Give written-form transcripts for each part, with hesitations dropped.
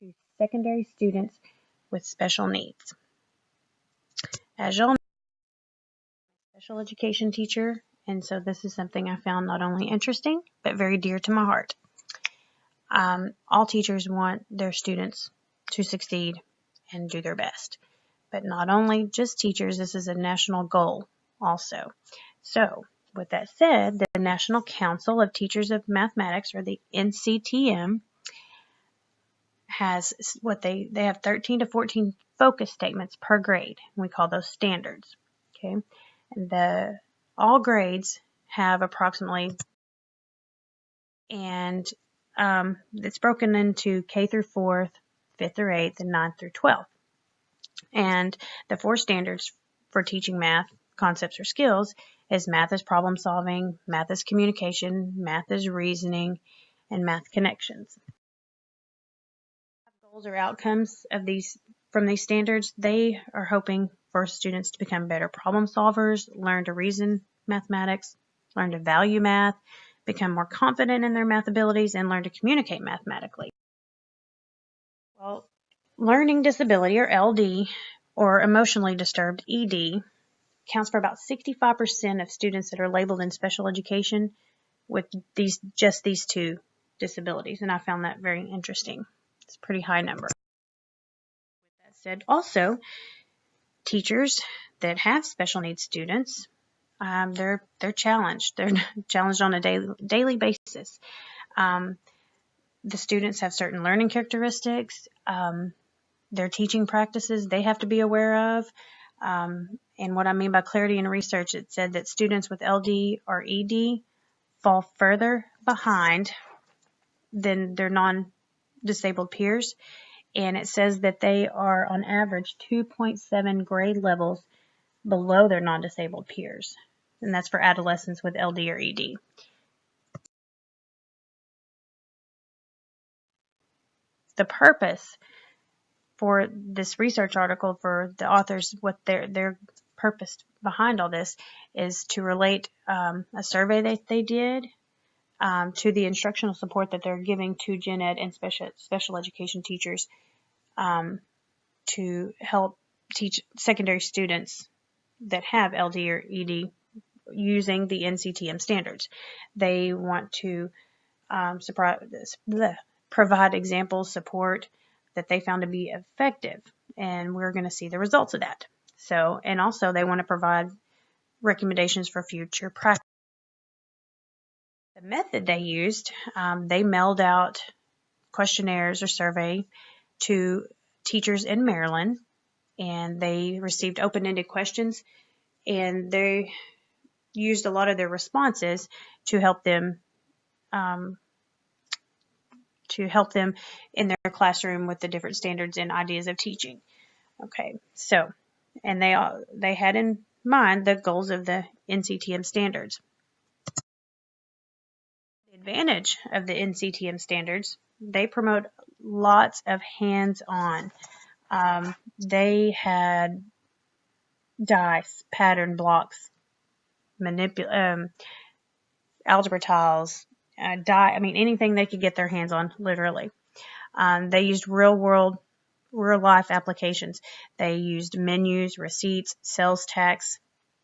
to secondary students with special needs. As y'all know, I'm a special education teacher, and so this is something I found not only interesting, but very dear to my heart. All teachers want their students to succeed and do their best. But not only just teachers, this is a national goal also. So, with that said, the National Council of Teachers of Mathematics, or the NCTM, has they have 13 to 14 focus statements per grade. We call those standards. Okay, and all grades have approximately, and it's broken into K through 4th, 5th through 8th, and 9th through 12th. And the 4 standards for teaching math concepts or skills is math is problem solving, math is communication, math is reasoning, and math connections. Goals or outcomes of from these standards, they are hoping for students to become better problem solvers, learn to reason mathematics, learn to value math, become more confident in their math abilities, and learn to communicate mathematically. Well, learning disability, or LD, or emotionally disturbed, ED, accounts for about 65% of students that are labeled in special education with just these 2 disabilities, and I found that very interesting. It's a pretty high number. With that said, also, teachers that have special needs students, they're challenged. They're challenged on a daily basis. The students have certain learning characteristics. Their teaching practices they have to be aware of. And what I mean by clarity in research, it said that students with LD or ED fall further behind than their non-disabled peers. And it says that they are on average 2.7 grade levels below their non-disabled peers. And that's for adolescents with LD or ED. The purpose for this research article, for the authors, what their purpose behind all this is to relate a survey that they did to the instructional support that they're giving to gen ed and special education teachers to help teach secondary students that have LD or ED using the NCTM standards. They want to provide examples, support that they found to be effective, and we're going to see the results of that. So, and also they want to provide recommendations for future practice. The method they used, they mailed out questionnaires or survey to teachers in Maryland, and they received open-ended questions, and they used a lot of their responses to help them in their classroom with the different standards and ideas of teaching. Okay, so, and they had in mind the goals of the NCTM standards. The advantage of the NCTM standards, they promote lots of hands-on. They had dice, pattern blocks, algebra tiles, anything they could get their hands on, literally. They used real life applications. They used menus, receipts, sales tax,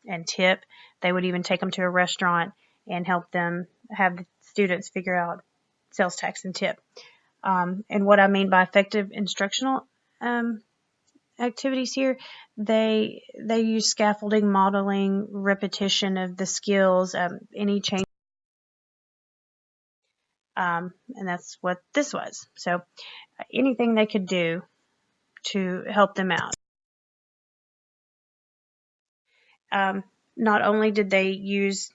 and tip. They would even take them to a restaurant and help them have the students figure out sales tax and tip. And what I mean by effective instructional activities here, they use scaffolding, modeling, repetition of the skills, any change. And that's what this was. So anything they could do to help them out. Not only did they use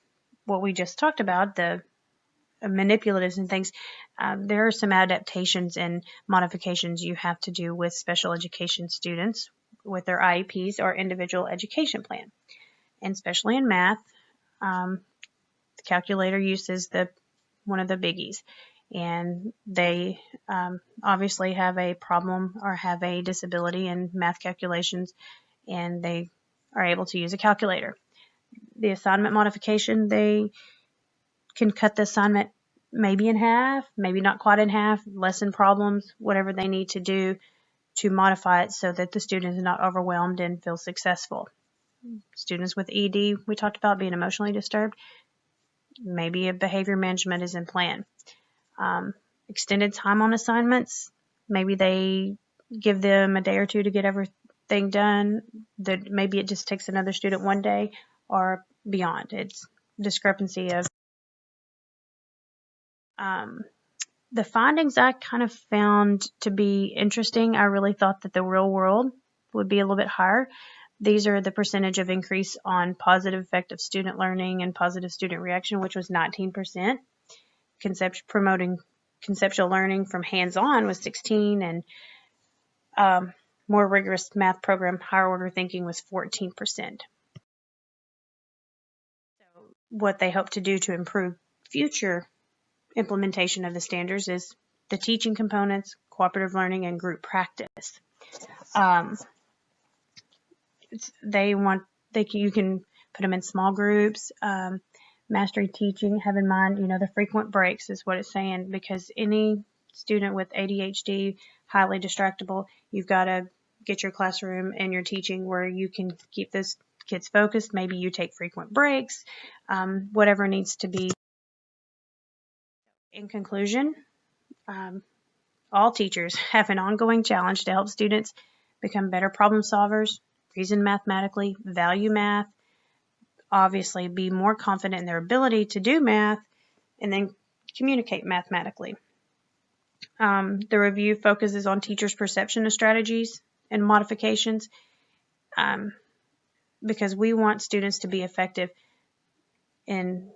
what we just talked about, the manipulatives and things, there are some adaptations and modifications you have to do with special education students with their IEPs or individual education plan. And especially in math, the calculator use is one of the biggies. And they obviously have a problem or have a disability in math calculations, and they are able to use a calculator. The assignment modification, they can cut the assignment maybe in half, maybe not quite in half, lessen problems, whatever they need to do to modify it so that the student is not overwhelmed and feels successful. Students with ED, we talked about being emotionally disturbed, maybe a behavior management is in plan. Extended time on assignments, maybe they give them a day or two to get everything done, that maybe it just takes another student one day or beyond. It's discrepancy of the findings I kind of found to be interesting. I really thought that the real world would be a little bit higher. These are the percentage of increase on positive effect of student learning and positive student reaction, which was 19%. Promoting conceptual learning from hands-on was 16%, and more rigorous math program, higher order thinking, was 14%. So what they hope to do to improve future implementation of the standards is the teaching components, cooperative learning, and group practice. You can put them in small groups. Mastery teaching, have in mind, the frequent breaks is what it's saying, because any student with ADHD, highly distractible, you've got to get your classroom and your teaching where you can keep those kids focused. Maybe you take frequent breaks, whatever needs to be. In conclusion, all teachers have an ongoing challenge to help students become better problem solvers, reason mathematically, value math, obviously be more confident in their ability to do math, and then communicate mathematically. The review focuses on teachers' perception of strategies and modifications, because we want students to be effective in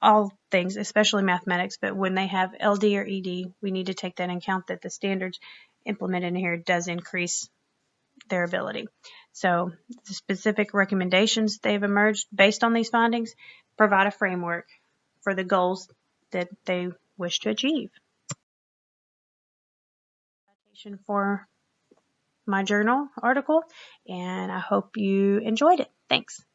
all things, especially mathematics, but when they have LD or ED, we need to take that in account, that the standards implemented in here does increase their ability. So the specific recommendations they've emerged based on these findings provide a framework for the goals that they wish to achieve. For my journal article, and I hope you enjoyed it. Thanks.